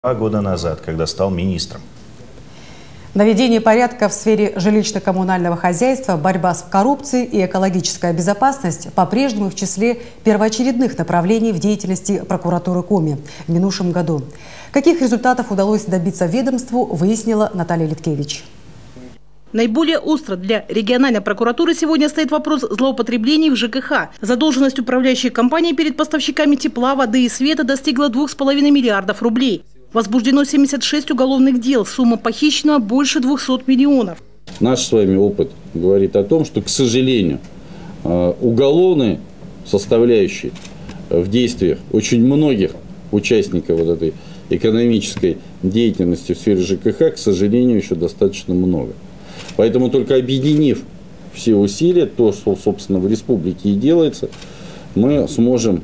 2 года назад, когда стал министром. Наведение порядка в сфере жилищно-коммунального хозяйства, борьба с коррупцией и экологическая безопасность по-прежнему в числе первоочередных направлений в деятельности прокуратуры Коми в минувшем году. Каких результатов удалось добиться ведомству, выяснила Наталья Литкевич. Наиболее остро для региональной прокуратуры сегодня стоит вопрос злоупотреблений в ЖКХ. Задолженность управляющей компании перед поставщиками тепла, воды и света достигла 2,5 миллиардов рублей. Возбуждено 76 уголовных дел. Сумма похищена больше 200 миллионов. Наш с вами опыт говорит о том, что, к сожалению, уголовные составляющие в действиях очень многих участников вот этой экономической деятельности в сфере ЖКХ, к сожалению, еще достаточно много. Поэтому только объединив все усилия, то, что, собственно, в республике и делается, мы сможем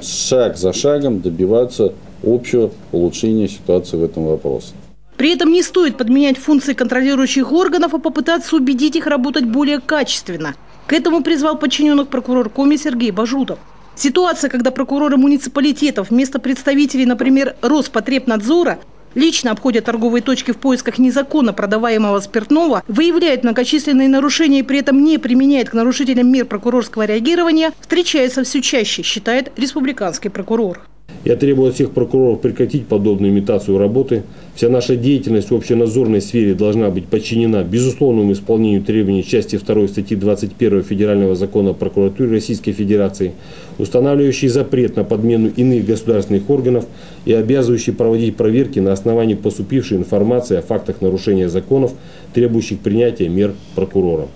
шаг за шагом добиваться общего улучшения ситуации в этом вопросе. При этом не стоит подменять функции контролирующих органов, а попытаться убедить их работать более качественно. К этому призвал подчиненных прокурор Коми Сергей Бажутов. Ситуация, когда прокуроры муниципалитетов вместо представителей, например, Роспотребнадзора, лично обходят торговые точки в поисках незаконно продаваемого спиртного, выявляют многочисленные нарушения и при этом не применяет к нарушителям мер прокурорского реагирования, встречается все чаще, считает республиканский прокурор. Я требую от всех прокуроров прекратить подобную имитацию работы. Вся наша деятельность в общенадзорной сфере должна быть подчинена безусловному исполнению требований части 2 статьи 21 Федерального закона о прокуратуре Российской Федерации, устанавливающий запрет на подмену иных государственных органов и обязывающий проводить проверки на основании поступившей информации о фактах нарушения законов, требующих принятия мер прокурором.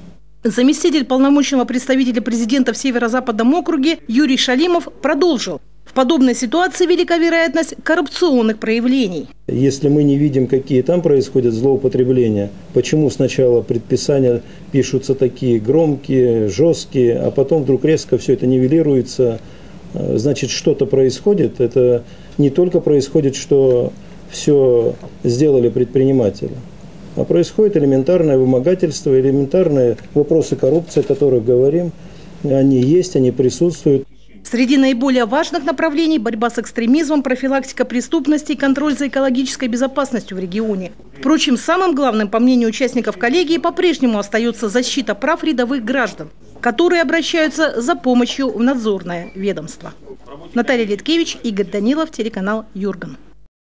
Заместитель полномочного представителя президента в Северо-Западном округе Юрий Шалимов продолжил. В подобной ситуации велика вероятность коррупционных проявлений. Если мы не видим, какие там происходят злоупотребления, почему сначала предписания пишутся такие громкие, жесткие, а потом вдруг резко все это нивелируется, значит, что-то происходит. Это не только происходит, что все сделали предприниматели, а происходит элементарное вымогательство, элементарные вопросы коррупции, о которых говорим. Они есть, они присутствуют. Среди наиболее важных направлений – борьба с экстремизмом, профилактика преступности и контроль за экологической безопасностью в регионе. Впрочем, самым главным, по мнению участников коллегии, по-прежнему остается защита прав рядовых граждан, которые обращаются за помощью в надзорное ведомство. Наталья Литкевич, Игорь Данилов, телеканал Юрган.